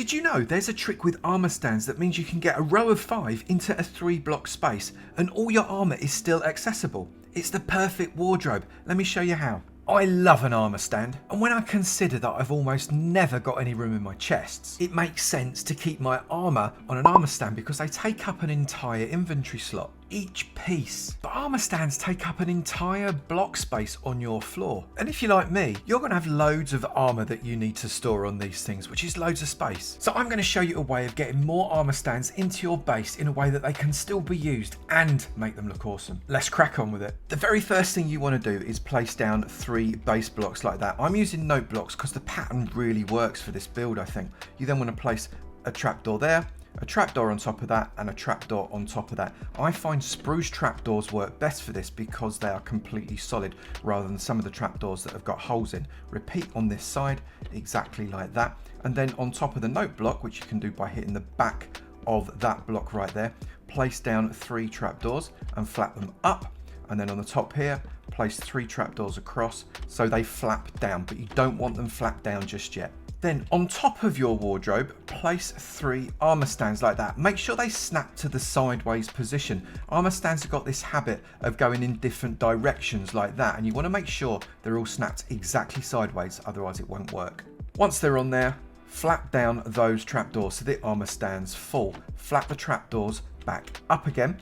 did you know there's a trick with armour stands that means you can get a row of 5 into a 3-block space and all your armour is still accessible? It's the perfect wardrobe. Let me show you how. I love an armour stand, and when I consider that I've almost never got any room in my chests, it makes sense to keep my armour on an armour stand because they take up an entire inventory slot, each piece. But armour stands take up an entire block space on your floor. And if you're like me, you're going to have loads of armour that you need to store on these things, which is loads of space. So I'm going to show you a way of getting more armour stands into your base in a way that they can still be used and make them look awesome. Let's crack on with it. The very first thing you want to do is place down 3 base blocks like that. I'm using note blocks because the pattern really works for this build, I think. You then want to place a trapdoor there, a trapdoor on top of that, and a trapdoor on top of that. I find spruce trapdoors work best for this because they are completely solid rather than some of the trapdoors that have got holes in. Repeat on this side exactly like that, and then on top of the note block, which you can do by hitting the back of that block right there, place down 3 trapdoors and flap them up, and then on the top here place 3 trapdoors across so they flap down, but you don't want them flapped down just yet. Then on top of your wardrobe, place 3 armour stands like that. Make sure they snap to the sideways position. Armour stands have got this habit of going in different directions like that, and you want to make sure they're all snapped exactly sideways, otherwise it won't work. Once they're on there, flap down those trapdoors so the armour stands full. Flap the trapdoors back up again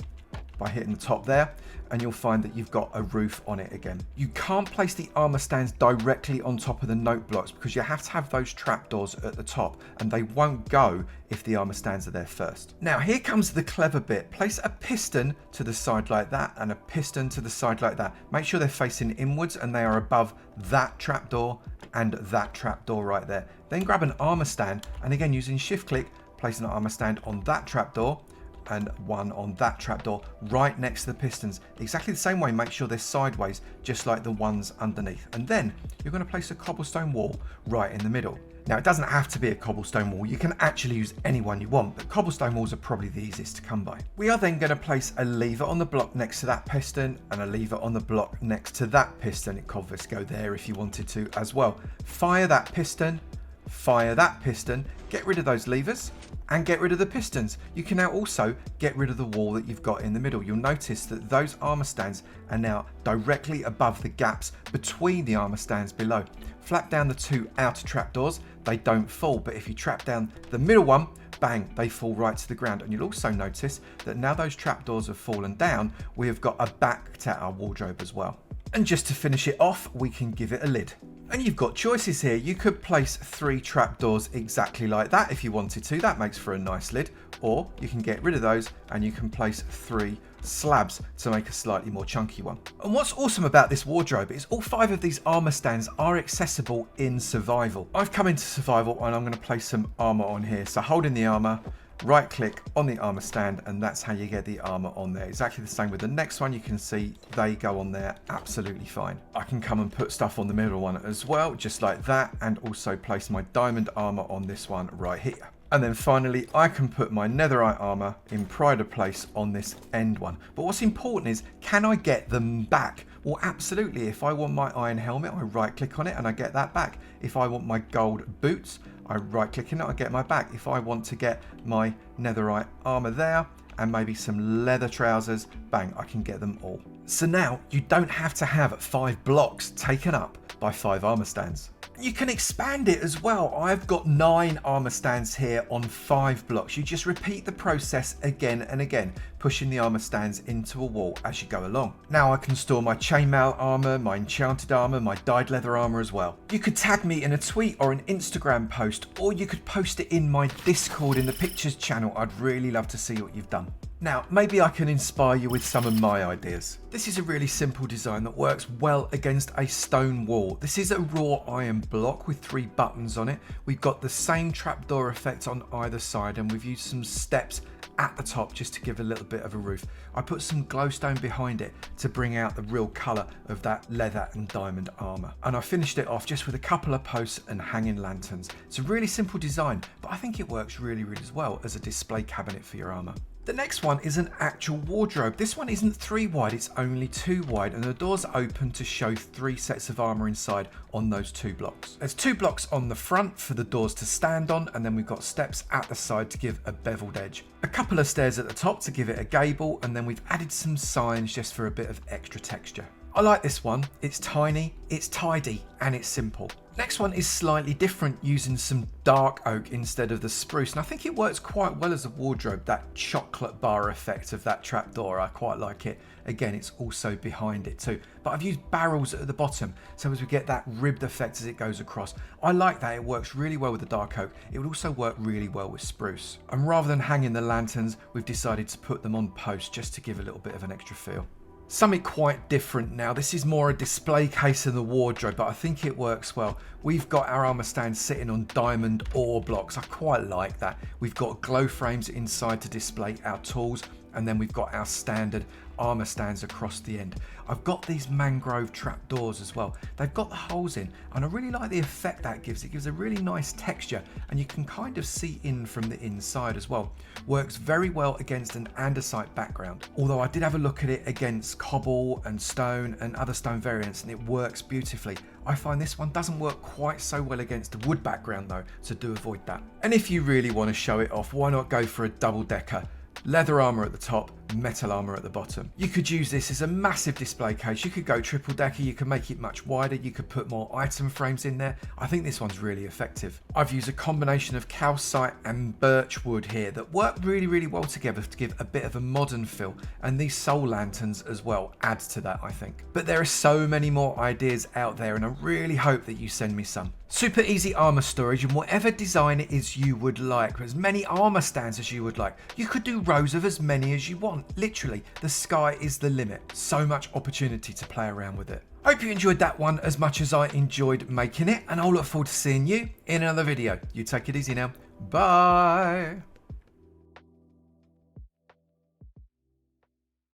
by hitting the top there, and you'll find that you've got a roof on it again. You can't place the armour stands directly on top of the note blocks because you have to have those trapdoors at the top, and they won't go if the armour stands are there first. Now here comes the clever bit. Place a piston to the side like that and a piston to the side like that. Make sure they're facing inwards and they are above that trapdoor and that trapdoor right there. Then grab an armour stand, and again using shift click, place an armour stand on that trapdoor and one on that trapdoor right next to the pistons. Exactly the same way, make sure they're sideways, just like the ones underneath. And then you're going to place a cobblestone wall right in the middle. Now it doesn't have to be a cobblestone wall, you can actually use any one you want, but cobblestone walls are probably the easiest to come by. We are then going to place a lever on the block next to that piston and a lever on the block next to that piston. It could obviously go there if you wanted to as well. Fire that piston, get rid of those levers and get rid of the pistons. You can now also get rid of the wall that you've got in the middle. You'll notice that those armour stands are now directly above the gaps between the armour stands below. Flap down the 2 outer trapdoors, they don't fall, but if you trap down the middle one, bang, they fall right to the ground. And you'll also notice that now those trapdoors have fallen down, we have got a back to our wardrobe as well. And just to finish it off, we can give it a lid. And you've got choices here. You could place 3 trapdoors exactly like that if you wanted to. That makes for a nice lid. Or you can get rid of those and you can place 3 slabs to make a slightly more chunky one. And what's awesome about this wardrobe is all 5 of these armour stands are accessible in survival. I've come into survival and I'm going to place some armour on here. So holding the armour, right click on the armour stand, and that's how you get the armour on there. Exactly the same with the next one. You can see they go on there absolutely fine. I can come and put stuff on the middle one as well, just like that, and also place my diamond armour on this one right here. And then finally, I can put my netherite armour in pride of place on this end one. But what's important is, can I get them back? Well, absolutely. If I want my iron helmet, I right click on it and I get that back. If I want my gold boots, I right click on it, I get my back. If I want to get my netherite armour there and maybe some leather trousers, bang, I can get them all. So now you don't have to have 5 blocks taken up by 5 armour stands. You can expand it as well. I've got 9 armour stands here on 5 blocks. You just repeat the process again and again, pushing the armour stands into a wall as you go along. Now I can store my chainmail armour, my enchanted armour, my dyed leather armour as well. You could tag me in a tweet or an Instagram post, or you could post it in my Discord in the pictures channel. I'd really love to see what you've done. Now, maybe I can inspire you with some of my ideas. This is a really simple design that works well against a stone wall. This is a raw iron block with 3 buttons on it. We've got the same trapdoor effect on either side, and we've used some steps at the top just to give a little bit of a roof. I put some glowstone behind it to bring out the real colour of that leather and diamond armour. And I finished it off just with a couple of posts and hanging lanterns. It's a really simple design, but I think it works really, really well as a display cabinet for your armour. The next one is an actual wardrobe. This one isn't 3 wide, it's only 2 wide, and the doors open to show 3 sets of armour inside on those 2 blocks. There's 2 blocks on the front for the doors to stand on, and then we've got steps at the side to give a beveled edge. A couple of stairs at the top to give it a gable, and then we've added some signs just for a bit of extra texture. I like this one. It's tiny, it's tidy, and it's simple. Next one is slightly different, using some dark oak instead of the spruce, and I think it works quite well as a wardrobe, that chocolate bar effect of that trapdoor. I quite like it. Again, it's also behind it too, but I've used barrels at the bottom so as we get that ribbed effect as it goes across. I like that. It works really well with the dark oak. It would also work really well with spruce. And rather than hanging the lanterns, we've decided to put them on posts just to give a little bit of an extra feel. Something quite different now. This is more a display case than the wardrobe, but I think it works well. We've got our armour stand sitting on diamond ore blocks. I quite like that. We've got glow frames inside to display our tools, and then we've got our standard armour stands across the end. I've got these mangrove trapdoors as well. They've got the holes in, and I really like the effect that gives. It gives a really nice texture, and you can kind of see in from the inside as well. Works very well against an andesite background, although I did have a look at it against cobble and stone and other stone variants, and it works beautifully. I find this one doesn't work quite so well against a wood background though, so do avoid that. And if you really want to show it off, why not go for a double decker? Leather armour at the top, metal armour at the bottom. You could use this as a massive display case. You could go triple decker, you could make it much wider, you could put more item frames in there. I think this one's really effective. I've used a combination of calcite and birch wood here that work really well together to give a bit of a modern feel, and these soul lanterns as well adds to that, I think. But there are so many more ideas out there, and I really hope that you send me some. Super easy armour storage in whatever design it is you would like, as many armour stands as you would like. You could do rows of as many as you want. Literally, the sky is the limit. So much opportunity to play around with it. Hope you enjoyed that one as much as I enjoyed making it, and I'll look forward to seeing you in another video. You take it easy now. Bye.